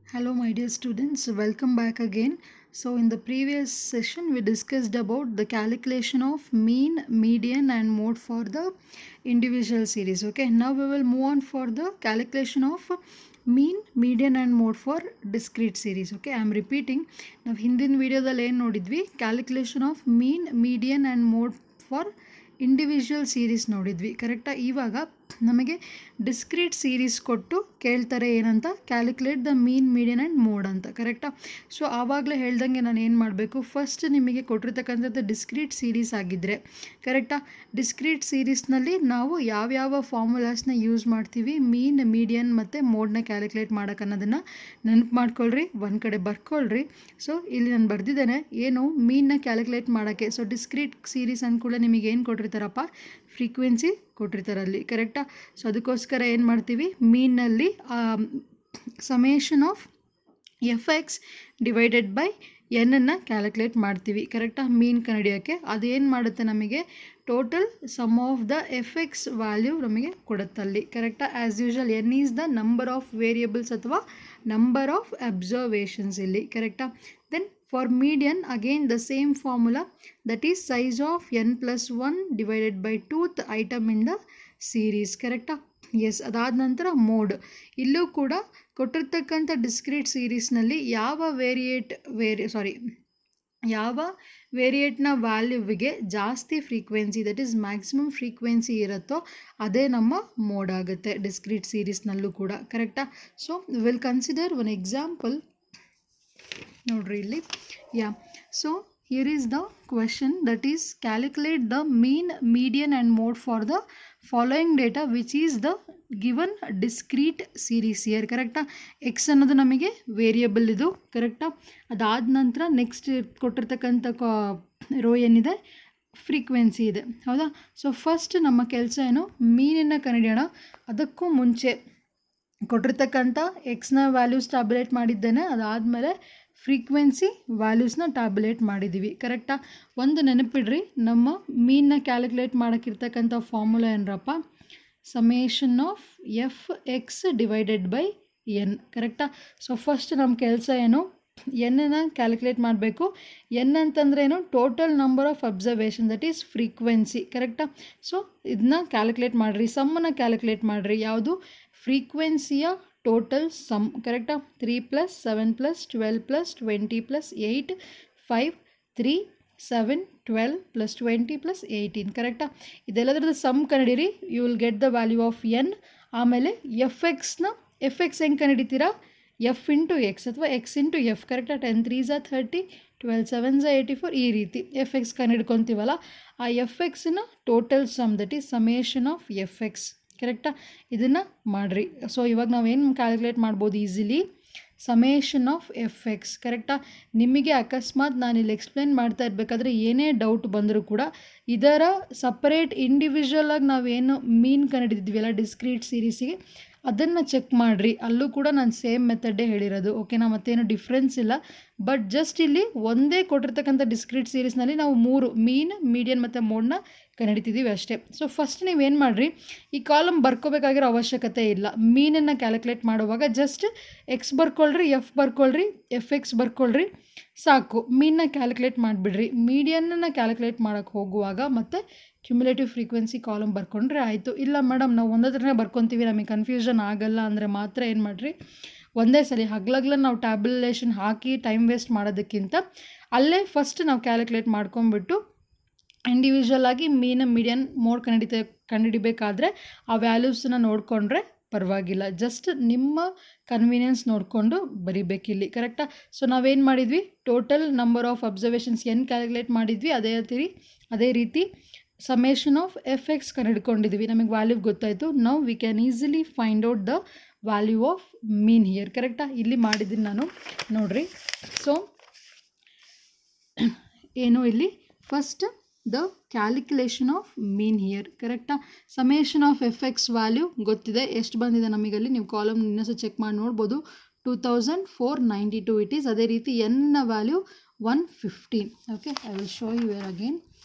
Hello my dear students, welcome back again. So in the previous session we discussed about the calculation of mean, median and mode for the individual series. Okay, now we will move on for the calculation of mean, median and mode for discrete series. Okay, I am repeating. ನಾವು ಹಿಂದಿನ ವಿಡಿಯೋದಲ್ಲಿ ಏನು ನೋಡಿದ್ವಿ, calculation of mean, median and mode for individual series ನೋಡಿದ್ವಿ. ಕರೆಕ್ಟಾ? ಇವಾಗ ನಮಗೆ discrete series ಕೊಟ್ಟು ಕೇಳ್ತಾರೆ ಏನಂತ, calculate the mean, median and mode ಅಂತ. ಕರೆಕ್ಟಾ? ಸೊ ಆವಾಗಲೇ ಹೇಳ್ದಂಗೆ ನಾನು ಏನು ಮಾಡಬೇಕು, ಫಸ್ಟ್ ನಿಮಗೆ ಕೊಟ್ಟಿರ್ತಕ್ಕಂಥದ್ದು ಡಿಸ್ಕ್ರೀಟ್ ಸೀರೀಸ್ ಆಗಿದ್ದರೆ, ಕರೆಕ್ಟಾ, ಡಿಸ್ಕ್ರೀಟ್ ಸೀರೀಸ್ನಲ್ಲಿ ನಾವು ಯಾವ್ಯಾವ ಫಾರ್ಮುಲಾಸ್ನ ಯೂಸ್ ಮಾಡ್ತೀವಿ ಮೀನ್, ಮೀಡಿಯನ್ ಮತ್ತು ಮೋಡ್ನ ಕ್ಯಾಲ್ಕುಲೇಟ್ ಮಾಡೋಕೆ ಅನ್ನೋದನ್ನು ನೆನಪು ಮಾಡ್ಕೊಳ್ರಿ, ಒಂದು ಕಡೆ ಬರ್ಕೊಳ್ರಿ. ಸೊ ಇಲ್ಲಿ ನಾನು ಬರೆದಿದ್ದೇನೆ ಏನು ಮೀನ್ನ ಕ್ಯಾಲ್ಕುಲೇಟ್ ಮಾಡೋಕ್ಕೆ. ಸೊ ಡಿಸ್ಕ್ರೀಟ್ ಸೀರೀಸ್ ಅಂದ್ಕೂಡಲೇ ನಿಮಗೆ ಏನು ಕೊಟ್ಟಿರ್ತಾರಪ್ಪ, ಫ್ರೀಕ್ವೆನ್ಸಿ ಕೊಟ್ಟಿರ್ತಾರಲ್ಲಿ. ಕರೆಕ್ಟಾ? ಸೊ ಅದಕ್ಕೋಸ್ಕರ ಏನು ಮಾಡ್ತೀವಿ, ಮೀನಲ್ಲಿ summation of F X divided by ಎನ್ನನ್ನು ಕ್ಯಾಲ್ಕುಲೇಟ್ ಮಾಡ್ತೀವಿ. ಕರೆಕ್ಟಾ? ಮೀನ್ ಕಂಡುಹಿಡಿಯೋಕ್ಕೆ ಅದೇನು ಮಾಡುತ್ತೆ, ನಮಗೆ total sum of the F X value ನಮಗೆ ಕೊಡುತ್ತಲ್ಲಿ. ಕರೆಕ್ಟಾ? As usual N is the number of variables ಅಥವಾ ನಂಬರ್ ಆಫ್ ಅಬ್ಸರ್ವೇಷನ್ಸ್ ಇಲ್ಲಿ. ಕರೆಕ್ಟಾ? Then for median again the same formula, that is size of n + 1 divided by 2th item in the series. ಕರೆಕ್ಟಾ? Yes. ಅದಾದ ನಂತರ mode. ಇಲ್ಲೂ ಕೂಡ ಕೊಟ್ಟಿರ್ತಕ್ಕಂಥ discrete ಸೀರೀಸ್ನಲ್ಲಿ ಯಾವ ವೇರಿಯೇಟ್ನ ವ್ಯಾಲ್ಯೂವಿಗೆ ಜಾಸ್ತಿ frequency, that is maximum frequency ಇರುತ್ತೋ ಅದೇ ನಮ್ಮ ಮೋಡ್ ಆಗುತ್ತೆ ಡಿಸ್ಕ್ರೀಟ್ ಸೀರೀಸ್ನಲ್ಲೂ ಕೂಡ. ಕರೆಕ್ಟಾ? So will consider one example. ನೋಡ್ರಿ ಇಲ್ಲಿ. So here is the question, that is calculate the mean, median and mode for the following data which is the given discrete series here. ಕರೆಕ್ಟಾ? X ಅನ್ನೋದು ನಮಗೆ variable ಇದು. ಕರೆಕ್ಟಾ? ಅದಾದ ನಂತರ next ಕೊಟ್ಟಿರ್ತಕ್ಕಂಥ ರೋ ಏನಿದೆ, ಫ್ರೀಕ್ವೆನ್ಸಿ ಇದೆ. ಹೌದಾ? ಸೊ ಫಸ್ಟ್ ನಮ್ಮ ಕೆಲಸ ಏನು, ಮೀನನ್ನು ಕಂಡುಹಿಡಿಯೋಣ. ಅದಕ್ಕೂ ಮುಂಚೆ ಕೊಟ್ಟಿರ್ತಕ್ಕಂಥ ಎಕ್ಸ್ನ ವ್ಯಾಲ್ಯೂಸ್ ಟ್ಯಾಬ್ಯುಲೇಟ್ ಮಾಡಿದ್ದೇನೆ, ಅದಾದಮೇಲೆ ಫ್ರೀಕ್ವೆನ್ಸಿ ವ್ಯಾಲ್ಯೂಸ್ನ ಟ್ಯಾಬ್ಯುಲೇಟ್ ಮಾಡಿದ್ದೀವಿ. ಕರೆಕ್ಟಾ? ಒಂದು ನೆನಪಿಡ್ರಿ, ನಮ್ಮ ಮೀನ್ನ ಕ್ಯಾಲ್ಕುಲೇಟ್ ಮಾಡೋಕ್ಕಿರ್ತಕ್ಕಂಥ ಫಾರ್ಮುಲಾ ಏನರಪ್ಪ, summation of F X divided by N. ಕರೆಕ್ಟಾ? ಸೊ ಫಸ್ಟ್ ನಮ್ಮ ಕೆಲಸ ಏನು, ಎನ್ನನ್ನು ಕ್ಯಾಲ್ಕುಲೇಟ್ ಮಾಡಬೇಕು. ಎನ್ ಅಂತಂದ್ರೆ ಏನು, total number of observation, that is frequency. ಕರೆಕ್ಟಾ? ಸೊ ಇದನ್ನ ಕ್ಯಾಲ್ಕುಲೇಟ್ ಮಾಡಿರಿ, ಸಮ್ಮನ್ನು ಕ್ಯಾಲ್ಕುಲೇಟ್ ಮಾಡಿರಿ. ಯಾವುದು? ಫ್ರೀಕ್ವೆನ್ಸಿಯ ಟೋಟಲ್ ಸಮ್. ಕರೆಕ್ಟಾ? 3 + 7 + 12 + 20 + 8 5 3 7 12 + 20 + 18. ಕರೆಕ್ಟಾ? ಇದೆಲ್ಲದ್ರದ್ದು ಸಮ್ ಕಂಡಿಡಿರಿ, you will get the value of N. ಆಮೇಲೆ ಎಫ್ ಎಕ್ಸ್ನ ಹೆಂಗೆ ಕಂಡುಹಿಡಿತೀರಾ, ಎಫ್ ಇಂಟು ಎಕ್ಸ್ ಅಥವಾ ಎಕ್ಸ್ ಇಂಟು ಎಫ್. ಕರೆಕ್ಟಾ? 10 3s are 30, 12 7s are 84. ಈ ರೀತಿ ಎಫ್ ಎಕ್ಸ್ ಕಂಡುಹಿಡ್ಕೊತೀವಲ್ಲ, ಆ ಎಫ್ ಎಕ್ಸ್ನ total sum, that is summation of F X. ಕರೆಕ್ಟಾ? ಇದನ್ನು ಮಾಡಿರಿ. ಸೊ ಇವಾಗ ನಾವೇನು ಕ್ಯಾಲ್ಕುಲೇಟ್ ಮಾಡ್ಬೋದು easily, summation of F X. ಕರೆಕ್ಟಾ? ನಿಮಗೆ ಅಕಸ್ಮಾತ್ ನಾನಿಲ್ಲಿ ಎಕ್ಸ್ಪ್ಲೇನ್ ಮಾಡ್ತಾ ಇರಬೇಕಾದ್ರೆ ಏನೇ ಡೌಟ್ ಬಂದರೂ ಕೂಡ ಇದರ ಸಪ್ರೇಟ್ ಇಂಡಿವಿಜುವಲ್ ಆಗಿ ನಾವೇನು ಮೀನ್ ಕಂಡುಹಿಡಿದಿದ್ವಿ ಅಲ್ಲ ಡಿಸ್ಕ್ರೀಟ್ ಸೀರೀಸಿಗೆ, ಅದನ್ನು ಚೆಕ್ ಮಾಡಿರಿ. ಅಲ್ಲೂ ಕೂಡ ನಾನು ಸೇಮ್ ಮೆಥಡೇ ಹೇಳಿರೋದು. ಓಕೆನಾ? ಮತ್ತೇನು ಡಿಫ್ರೆನ್ಸ್ ಇಲ್ಲ. ಬಟ್ ಜಸ್ಟ್ ಇಲ್ಲಿ ಒಂದೇ ಕೊಟ್ಟಿರ್ತಕ್ಕಂಥ ಡಿಸ್ಕ್ರೀಟ್ ಸೀರೀಸ್ನಲ್ಲಿ ನಾವು 3 ಮೀನ್, ಮೀಡಿಯನ್ ಮತ್ತು ಮೋಡ್ನ ಕಂಡುಹಿಡಿತಿದ್ದೀವಿ ಅಷ್ಟೇ. ಸೊ ಫಸ್ಟ್ ನೀವೇನು ಮಾಡಿರಿ, ಈ ಕಾಲಮ್ ಬರ್ಕೋಬೇಕಾಗಿರೋ ಅವಶ್ಯಕತೆ ಇಲ್ಲ. ಮೀನನ್ನು ಕ್ಯಾಲ್ಕುಲೇಟ್ ಮಾಡುವಾಗ ಜಸ್ಟ್ ಎಕ್ಸ್ ಬರ್ಕೊಳ್ರಿ, ಎಫ್ ಬರ್ಕೊಳ್ರಿ, ಎಫ್ ಎಕ್ಸ್ ಬರ್ಕೊಳ್ರಿ, ಸಾಕು. ಮೀನ್ನ ಕ್ಯಾಲ್ಕುಲೇಟ್ ಮಾಡಿಬಿಡ್ರಿ. ಮೀಡಿಯನ್ನ ಕ್ಯಾಲ್ಕುಲೇಟ್ ಮಾಡೋಕ್ಕೆ ಹೋಗುವಾಗ ಮತ್ತು ಕ್ಯುಮುಲೇಟಿವ್ ಫ್ರೀಕ್ವೆನ್ಸಿ ಕಾಲಮ್ ಬರ್ಕೊಂಡ್ರೆ ಆಯಿತು. ಇಲ್ಲ ಮೇಡಮ್ ನಾವು ಒಂದತ್ರನೇ ಬರ್ಕೊತೀವಿ, ನಮಗೆ ಕನ್ಫ್ಯೂಷನ್ ಆಗಲ್ಲ ಅಂದರೆ ಮಾತ್ರ ಏನು ಮಾಡಿರಿ, ಒಂದೇ ಸಲ ಹಗ್ಲಗ್ಲ ನಾವು ಟ್ಯಾಬ್ಯುಲೇಷನ್ ಹಾಕಿ ಟೈಮ್ ವೇಸ್ಟ್ ಮಾಡೋದಕ್ಕಿಂತ ಅಲ್ಲೇ ಫಸ್ಟ್ ನಾವು ಕ್ಯಾಲ್ಕುಲೇಟ್ ಮಾಡ್ಕೊಂಬಿಟ್ಟು ಇಂಡಿವಿಜುವಲ್ ಆಗಿ ಮೀನ್, ಮೀಡಿಯನ್, ಮೋಡ್ ಕಂಡುಹಿಡಿಬೇಕಾದ್ರೆ ಆ ವ್ಯಾಲ್ಯೂಸನ್ನ ನೋಡಿಕೊಂಡ್ರೆ ಪರವಾಗಿಲ್ಲ. ಜಸ್ಟ್ ನಿಮ್ಮ ಕನ್ವೀನಿಯನ್ಸ್ ನೋಡಿಕೊಂಡು ಬರಿಬೇಕಿಲ್ಲಿ. ಕರೆಕ್ಟಾ? ಸೊ ನಾವೇನು ಮಾಡಿದ್ವಿ, ಟೋಟಲ್ ನಂಬರ್ ಆಫ್ ಅಬ್ಸರ್ವೇಷನ್ಸ್ ಏನು ಕ್ಯಾಲ್ಕುಲೇಟ್ ಮಾಡಿದ್ವಿ, ಅದೇ ರೀತಿ ಸಮೇಷನ್ ಆಫ್ ಎಫ್ ಎಕ್ಸ್ ಕಂಡುಹಿಡ್ಕೊಂಡಿದ್ವಿ. ನಮಗೆ ವ್ಯಾಲ್ಯೂ ಗೊತ್ತಾಯಿತು. Now we can easily find out the value of mean here. ಕರೆಕ್ಟಾ? ಇಲ್ಲಿ ಮಾಡಿದ್ದೀನಿ ನಾನು, ನೋಡ್ರಿ. ಸೊ ಏನು ಇಲ್ಲಿ first the calculation of mean here. ಕರೆಕ್ಟಾ? Summation of F X value ಗೊತ್ತಿದೆ, ಎಷ್ಟು ಬಂದಿದೆ ನಮಗಲ್ಲಿ, ನೀವು ಕಾಲಮ್ ಇನ್ನೊಂದು ಚೆಕ್ ಮಾಡಿ ನೋಡ್ಬೋದು. 2492 ಇಟ್ ಈಸ್. ಅದೇ ರೀತಿ n value 115. Okay, I will show you where again.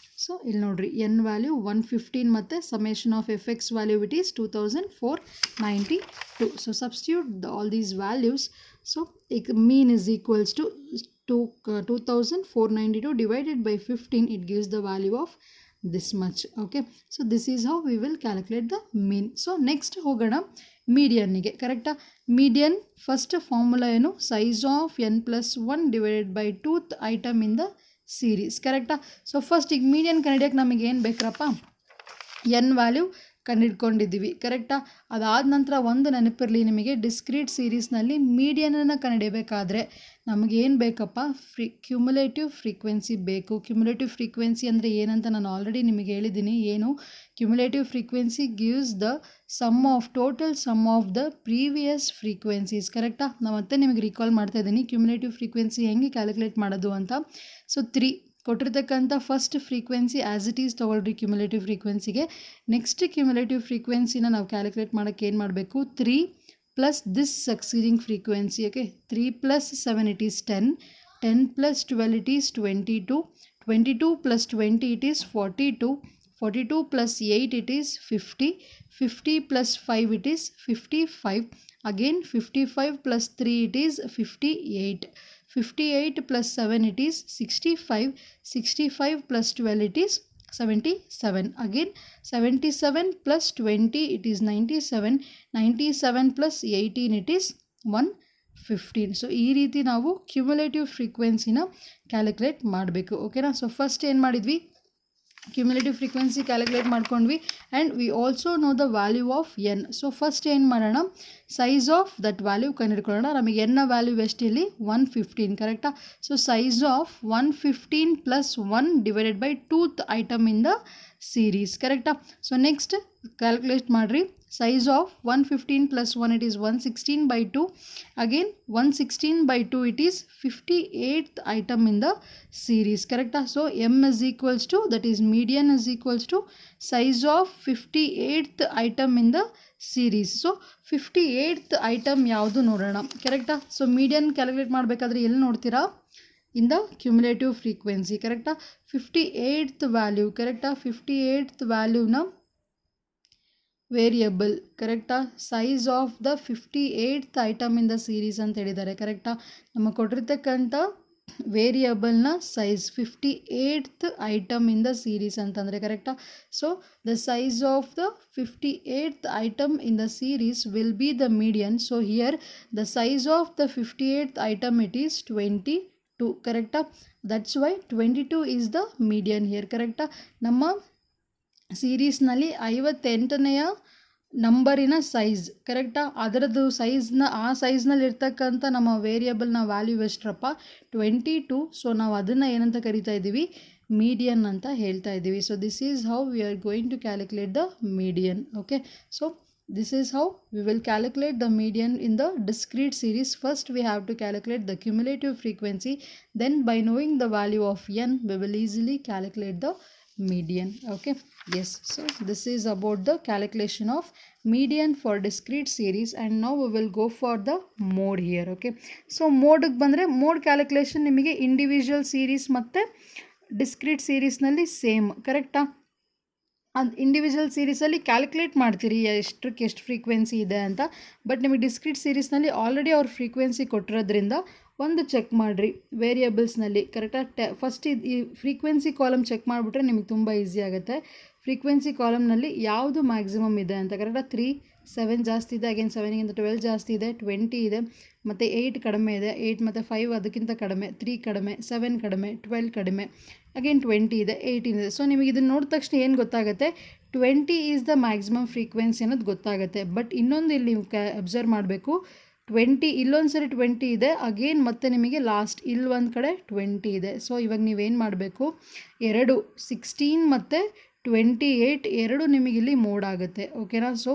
So ಇಲ್ಲಿ ನೋಡ್ರಿ ಎನ್ ವ್ಯಾಲ್ಯೂ 115 ಮತ್ತು summation of F X value it is 2492. So substitute all these values. So mean is equals to 2492 divided by 15. It gives the value of this much. Okay, so this is how we will calculate the mean. So next ಹೋಗೋಣ ಮೀಡಿಯನ್ನಿಗೆ. ಕರೆಕ್ಟಾ? Median first formula ಏನು? Size of n+1 divided by 2th item in the series. ಕರೆಕ್ಟಾ? So first ಈಗ median ಕಂಡಿಡಿಯೋಕ್ಕೆ ನಮಗೆ ಏನು ಬೇಕ್ರಪ್ಪ? N value ಕಂಡಿಡ್ಕೊಂಡಿದ್ದೀವಿ. ಕರೆಕ್ಟಾ? ಅದಾದ ನಂತರ ಒಂದು ನೆನಪಿರಲಿ ನಿಮಗೆ, ಡಿಸ್ಕ್ರೀಟ್ ಸೀರೀಸ್ನಲ್ಲಿ ಮೀಡಿಯನನ್ನು ಕಂಡುಹಿಡಿಯಬೇಕಾದ್ರೆ ನಮಗೇನು ಬೇಕಪ್ಪ? ಕ್ಯುಮುಲೇಟಿವ್ ಫ್ರೀಕ್ವೆನ್ಸಿ ಬೇಕು. ಕ್ಯುಮುಲೇಟಿವ್ ಫ್ರೀಕ್ವೆನ್ಸಿ ಅಂದರೆ ಏನಂತ ನಾನು ಆಲ್ರೆಡಿ ನಿಮಗೆ ಹೇಳಿದ್ದೀನಿ. ಏನು? Cumulative frequency gives the total sum of the previous frequencies. ಕರೆಕ್ಟಾ? ನಾನು ಮತ್ತೆ ನಿಮಗೆ ರಿಕಾಲ್ ಮಾಡ್ತಾ ಇದ್ದೀನಿ ಕ್ಯುಮುಲೇಟಿವ್ ಫ್ರೀಕ್ವೆನ್ಸಿ ಹೆಂಗೆ ಕ್ಯಾಲ್ಕುಲೇಟ್ ಮಾಡೋದು ಅಂತ. ಸೊ 3 ಕೊಟ್ಟಿರ್ತಕ್ಕಂಥ first frequency as it is ತೊಗೊಳ್ರಿ ಕ್ಯುಮುಲೇಟಿವ್ ಫ್ರೀಕ್ವೆನ್ಸಿಗೆ. ನೆಕ್ಸ್ಟ್ ಕ್ಯುಮುಲೇಟಿವ್ ಫ್ರೀಕ್ವೆನ್ಸಿನ ನಾವು ಕ್ಯಾಲ್ಕುಲೇಟ್ ಮಾಡೋಕ್ಕೆ ಏನು ಮಾಡಬೇಕು? 3 plus this succeeding frequency. Okay, 3 plus 7 it is 10, 10 plus 12 it is 22, 22 plus 20 it is 42, 42 plus 8 it is 50, 50 plus 5 it is 55, again 55 plus 3 it is 58, 58 plus 7 it is 65, 65 plus 12 it is 77, again 77 plus 20 it is 97, 97 plus 18 it is 115. So ಈ ರೀತಿ ನಾವು cumulative ಫ್ರೀಕ್ವೆನ್ಸಿನ calculate ಮಾಡಬೇಕು. ಓಕೆನಾ? So first ಏನು ಮಾಡಿದ್ವಿ? Cumulative frequency calculate ಮಾಡ್ಕೊಂಡ್ವಿ and we also know the value of N. So first ಏನು ಮಾಡೋಣ? ಸೈಜ್ ಆಫ್ ದಟ್ ವ್ಯಾಲ್ಯೂ ಕಂಡುಹಿಡ್ಕೊಳ್ಳೋಣ. ನಮಗೆ ಎನ್ನ ವ್ಯಾಲ್ಯೂ ಎಷ್ಟು ಇಲ್ಲಿ? 115. ಕರೆಕ್ಟಾ? So size of 115 plus 1 divided by 2th item in the series. ಕರೆಕ್ಟಾ? ಸೊ ನೆಕ್ಸ್ಟ್ ಕ್ಯಾಲ್ಕುಲೇಟ್ ಮಾಡಿರಿ. Size of 115 plus 1 it is 116 by 2, again 116 by 2 it is 58th item in the series. Correct? So m is equals to, that is median is equals to size of 58th item in the series. So 58th item ಯಾವುದು ನೋಡೋಣ. ಕರೆಕ್ಟಾ? So median calculate ಮಾಡಬೇಕಾದ್ರೆ ಎಲ್ಲಿ ನೋಡ್ತೀರಾ? in the cumulative frequency. ಕರೆಕ್ಟಾ? 58th value. ಕರೆಕ್ಟಾ? 58th ವ್ಯಾಲ್ಯೂನ variable. ಕರೆಕ್ಟಾ? Size of the 58th item in the series ಅಂತ ಹೇಳಿದ್ದಾರೆ. ಕರೆಕ್ಟಾ? ನಮ್ಮ ಕೊಟ್ಟಿರ್ತಕ್ಕಂಥ ವೇರಿಯಬಲ್ನ size 58th item in the series ಅಂತಂದರೆ. ಕರೆಕ್ಟಾ? So the size of the 58th item in the series will be the median. So here the size of the 58th item it is 22. ಕರೆಕ್ಟಾ? That's why 22 is the median here. ಕರೆಕ್ಟಾ? ನಮ್ಮ ಸೀರೀಸ್ನಲ್ಲಿ 58ನೇ ನಂಬರಿನ size. ಕರೆಕ್ಟಾ? ಅದರದ್ದು ಸೈಜ್ನ, ಆ ಸೈಜ್ನಲ್ಲಿ ಇರ್ತಕ್ಕಂಥ ನಮ್ಮ ವೇರಿಯಬಲ್ನ value ಎಷ್ಟರಪ್ಪ? 22. So ನಾವು ಅದನ್ನು ಏನಂತ ಕರಿತಾ ಇದ್ದೀವಿ? ಮೀಡಿಯನ್ ಅಂತ ಹೇಳ್ತಾ ಇದ್ದೀವಿ. So this is how we are going to calculate the median. Okay, so this is how we will calculate the median in the discrete series. First we have to calculate the cumulative frequency, then by knowing the value of n we will easily calculate the median. Okay, yes, so this is about the calculation of median for discrete series, and now we will go for the mode here. Okay, so mode ಬಂದರೆ mode calculation ನಿಮಗೆ individual series ಮತ್ತು discrete series ನಲ್ಲಿ same. ಕರೆಕ್ಟಾ? ಅದು individual ಸೀರೀಸಲ್ಲಿ calculate ಮಾಡ್ತೀರಿ ಎಷ್ಟಕ್ಕೆ ಎಷ್ಟು frequency ಇದೆ ಅಂತ. ಬಟ್ ನಿಮಗೆ ಡಿಸ್ಕ್ರೀಟ್ ಸೀರೀಸ್ನಲ್ಲಿ ಆಲ್ರೆಡಿ ಅವ್ರು ಫ್ರೀಕ್ವೆನ್ಸಿ ಕೊಟ್ಟಿರೋದ್ರಿಂದ ಒಂದು ಚೆಕ್ ಮಾಡಿರಿ ವೇರಿಯಬಲ್ಸ್ನಲ್ಲಿ. ಕರೆಕ್ಟಾಗಿ ಫಸ್ಟ್ ಈ ಫ್ರೀಕ್ವೆನ್ಸಿ ಕಾಲಮ್ ಚೆಕ್ ಮಾಡಿಬಿಟ್ರೆ ನಿಮಗೆ ತುಂಬ ಈಸಿ ಆಗುತ್ತೆ. ಫ್ರೀಕ್ವೆನ್ಸಿ ಕಾಲಮ್ನಲ್ಲಿ ಯಾವುದು ಮ್ಯಾಕ್ಸಿಮಮ್ ಇದೆ ಅಂತ. ಕರೆಕ್ಟಾಗಿ 3, 7 ಜಾಸ್ತಿ ಇದೆ, ಅಗೇನ್ 7ಗಿಂತ 12 ಜಾಸ್ತಿ ಇದೆ, 20 ಇದೆ, ಮತ್ತು 8 ಕಡಿಮೆ ಇದೆ, 8 ಮತ್ತು 5 ಅದಕ್ಕಿಂತ ಕಡಿಮೆ, 3 ಕಡಿಮೆ, 7 ಕಡಿಮೆ, 12 ಕಡಿಮೆ, ಅಗೇನ್ 20 ಇದೆ, 18 ಇದೆ. ಸೊ ನಿಮಗೆ ಇದನ್ನು ನೋಡಿದ ತಕ್ಷಣ ಏನು ಗೊತ್ತಾಗುತ್ತೆ? 20 ಈಸ್ ದ ಮ್ಯಾಕ್ಸಿಮಮ್ ಫ್ರೀಕ್ವೆನ್ಸಿ ಅನ್ನೋದು ಗೊತ್ತಾಗುತ್ತೆ. ಬಟ್ ಇನ್ನೊಂದು ಇಲ್ಲಿ ನೀವು ಅಬ್ಸರ್ವ್ ಮಾಡಬೇಕು, 20 ಇಲ್ಲೊಂದು ಸರಿ 20 ಇದೆ, ಅಗೇನ್ ಮತ್ತೆ ನಿಮಗೆ ಲಾಸ್ಟ್ ಇಲ್ಲಿ ಒಂದು ಕಡೆ 20 ಇದೆ. ಸೊ ಇವಾಗ ನೀವೇನು ಮಾಡಬೇಕು? 16 ಮತ್ತು 28 ಎರಡು ನಿಮಗಿಲ್ಲಿ ಮೋಡ್ ಆಗುತ್ತೆ. ಓಕೆನಾ? ಸೊ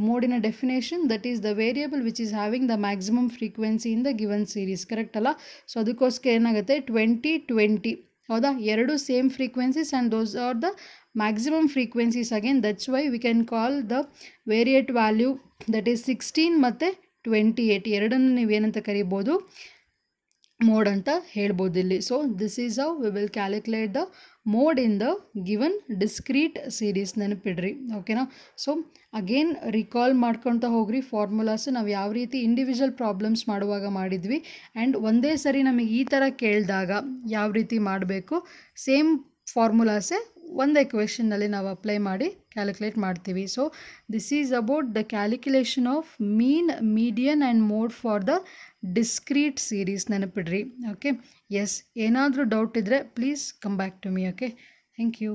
ಮೋಡಿನ definition, that is the variable which is having the maximum frequency in the given series. Correct ಅಲ್ಲ? ಸೊ ಅದಕ್ಕೋಸ್ಕರ ಏನಾಗುತ್ತೆ? 20, 20 ಹೌದಾ? ಎರಡು same frequencies and those are the maximum frequencies again. That's why we can call the variate value that is 16 ಮತ್ತು 28 ಎರಡನ್ನು ನೀವೇನಂತ ಕರಿಬೋದು? Mode ಅಂತ ಹೇಳ್ಬೋದು ಇಲ್ಲಿ. So this is how we will calculate the mode in the given discrete series. ನೆನಪಿಡ್ರಿ, ಓಕೆನಾ. So again recall ಮಾಡ್ಕೊಳ್ತಾ ಹೋಗ್ರಿ ಫಾರ್ಮುಲಾಸ್. ನಾವು ಯಾವ ರೀತಿ ಇಂಡಿವಿಜುವಲ್ ಪ್ರಾಬ್ಲಮ್ಸ್ ಮಾಡುವಾಗ ಮಾಡಿದ್ವಿ ಆ್ಯಂಡ್ ಒಂದೇ ಸರಿ ನಮಗೆ ಈ ಥರ ಕೇಳಿದಾಗ ಯಾವ ರೀತಿ ಮಾಡಬೇಕು, ಸೇಮ್ ಫಾರ್ಮುಲಾಸೇ ಒಂದೇ ಕ್ವೆಶನ್ನಲ್ಲಿ ನಾವು ಅಪ್ಲೈ ಮಾಡಿ ಕ್ಯಾಲ್ಕುಲೇಟ್ ಮಾಡ್ತೀವಿ. So this is about the calculation of mean, median and mode for the discrete series. ನೆನಪಿಡ್ರಿ, ಓಕೆ. ಎಸ್, ಏನಾದರೂ ಡೌಟ್ ಇದ್ದರೆ please come back to me. Okay, thank you.